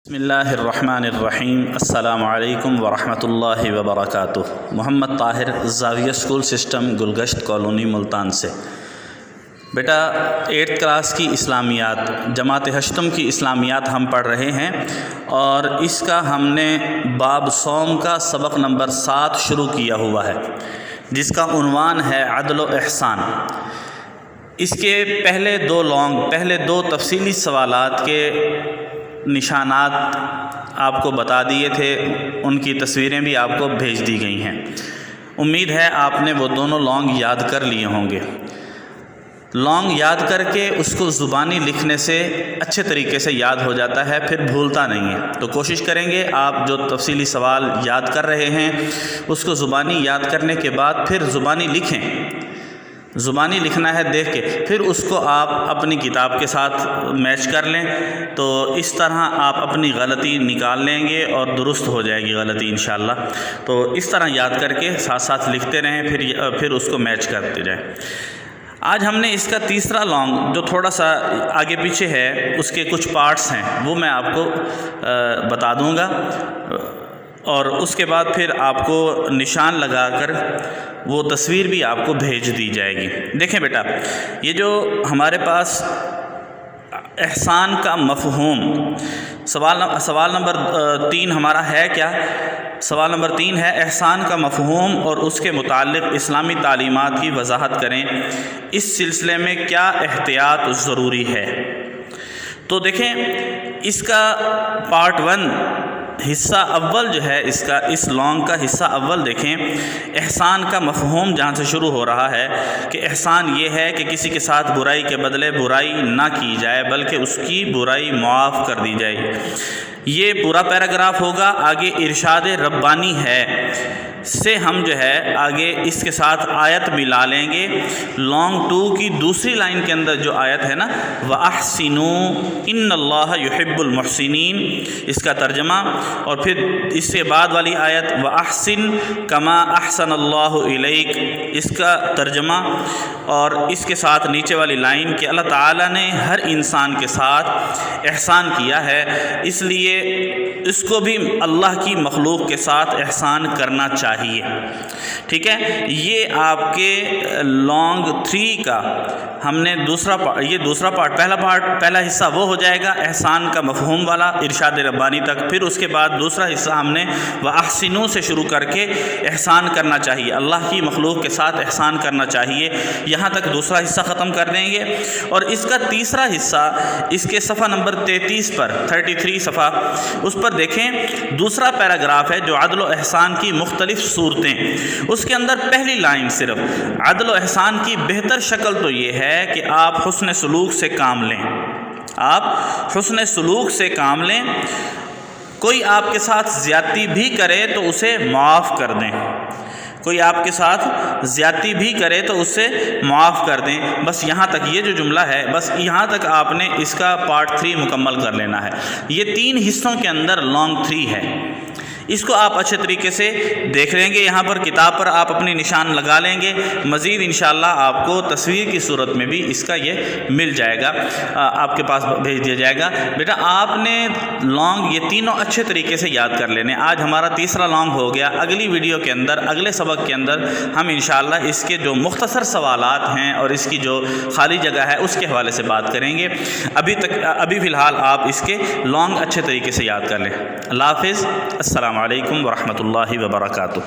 بسم اللہ الرحمن الرحیم السلام علیکم ورحمۃ اللہ وبرکاتہ۔ محمد طاہر، زاویہ school system, Gulgasht colony, Multan سے۔ بیٹا 8th کلاس کی اسلامیات، جماعت ہشتم کی اسلامیات ہم پڑھ رہے ہیں، اور اس کا ہم نے باب صوم کا سبق نمبر 7 شروع کیا ہوا ہے، جس کا عنوان ہے عدل و احسان۔ اس کے پہلے دو تفصیلی سوالات کے نشانات آپ کو بتا دیے تھے، ان کی تصویریں بھی آپ کو بھیج دی گئی ہیں۔ امید ہے آپ نے وہ دونوں لانگ یاد کر لیے ہوں گے۔ لانگ یاد کر کے اس کو زبانی لکھنے سے اچھے طریقے سے یاد ہو جاتا ہے، پھر بھولتا نہیں ہے۔ تو کوشش کریں گے آپ جو تفصیلی سوال یاد کر رہے ہیں اس کو زبانی یاد کرنے کے بعد پھر زبانی لکھیں۔ زبانی لکھنا ہے دیکھ کے، پھر اس کو آپ اپنی کتاب کے ساتھ میچ کر لیں، تو اس طرح آپ اپنی غلطی نکال لیں گے اور درست ہو جائے گی غلطی انشاءاللہ۔ تو اس طرح یاد کر کے ساتھ ساتھ لکھتے رہیں، پھر اس کو میچ کرتے جائیں۔ آج ہم نے اس کا تیسرا لانگ جو تھوڑا سا آگے پیچھے ہے، اس کے کچھ پارٹس ہیں، وہ میں آپ کو بتا دوں گا، اور اس کے بعد پھر آپ کو نشان لگا کر وہ تصویر بھی آپ کو بھیج دی جائے گی۔ دیکھیں بیٹا، یہ جو ہمارے پاس احسان کا مفہوم سوال نمبر 3 ہمارا ہے کیا؟ سوال نمبر 3 ہے احسان کا مفہوم اور اس کے متعلق اسلامی تعلیمات کی وضاحت کریں، اس سلسلے میں کیا احتیاط ضروری ہے؟ تو دیکھیں، اس کا پارٹ 1 حصہ اول جو ہے، اس لانگ کا حصہ اول دیکھیں۔ احسان کا مفہوم جہاں سے شروع ہو رہا ہے کہ احسان یہ ہے کہ کسی کے ساتھ برائی کے بدلے برائی نہ کی جائے، بلکہ اس کی برائی معاف کر دی جائے۔ یہ پورا پیراگراف ہوگا۔ آگے ارشاد ربانی ہے سے ہم جو ہے آگے اس کے ساتھ آیت ملا لیں گے۔ لانگ 2 کی دوسری لائن کے اندر جو آیت ہے نا، وَأَحْسِنُوا إِنَّ اللَّهَ يُحِبُّ الْمُحْسِنِينَ، اس کا ترجمہ، اور پھر اس سے بعد والی آیت وَأَحْسِن كَمَا أَحْسَنَ اللَّهُ إِلَيْكَ، اس کا ترجمہ، اور اس کے ساتھ نیچے والی لائن کہ اللہ تعالیٰ نے ہر انسان کے ساتھ احسان کیا ہے، اس لیے اس کو بھی اللہ کی مخلوق کے ساتھ احسان کرنا چاہیے۔ ٹھیک ہے، یہ آپ کے لانگ 3 کا ہم نے دوسرا پارٹ پہلا حصہ وہ ہو جائے گا احسان کا مفہوم والا ارشاد ربانی تک، پھر اس کے بعد دوسرا حصہ ہم نے وَأَحْسِنُوا سے شروع کر کے احسان کرنا چاہیے، اللہ کی مخلوق کے ساتھ احسان کرنا چاہیے، یہاں تک دوسرا حصہ ختم کر دیں گے۔ اور اس کا تیسرا حصہ اس کے صفحہ نمبر 33 پر 33 صفحہ، اس پر دیکھیں، دوسرا پیراگراف ہے جو عدل و احسان کی مختلف صورتیں، اس کے اندر پہلی لائن صرف عدل و احسان کی بہتر شکل تو یہ ہے کہ آپ حسن سلوک سے کام لیں۔ آپ حسن سلوک سے کام لیں، کوئی آپ کے ساتھ زیادتی بھی کرے تو اسے معاف کر دیں، کوئی آپ کے ساتھ زیادتی بھی کرے تو اسے معاف کر دیں۔ بس یہاں تک یہ جو جملہ ہے، بس یہاں تک آپ نے اس کا پارٹ 3 مکمل کر لینا ہے۔ یہ 3 حصوں کے اندر لانگ 3 ہے، اس کو آپ اچھے طریقے سے دیکھ لیں گے، یہاں پر کتاب پر آپ اپنی نشان لگا لیں گے، مزید انشاءاللہ آپ کو تصویر کی صورت میں بھی اس کا یہ مل جائے گا، آپ کے پاس بھیج دیا جائے گا۔ بیٹا آپ نے لانگ یہ تینوں اچھے طریقے سے یاد کر لینے۔ آج ہمارا تیسرا لانگ ہو گیا، اگلی ویڈیو کے اندر، اگلے سبق کے اندر ہم انشاءاللہ اس کے جو مختصر سوالات ہیں اور اس کی جو خالی جگہ ہے اس کے حوالے سے بات کریں گے۔ ابھی فی الحال آپ اس کے لانگ اچھے طریقے سے یاد کر لیں۔ اللہ حافظ، السلام علیکم ورحمۃ اللہ وبرکاتہ۔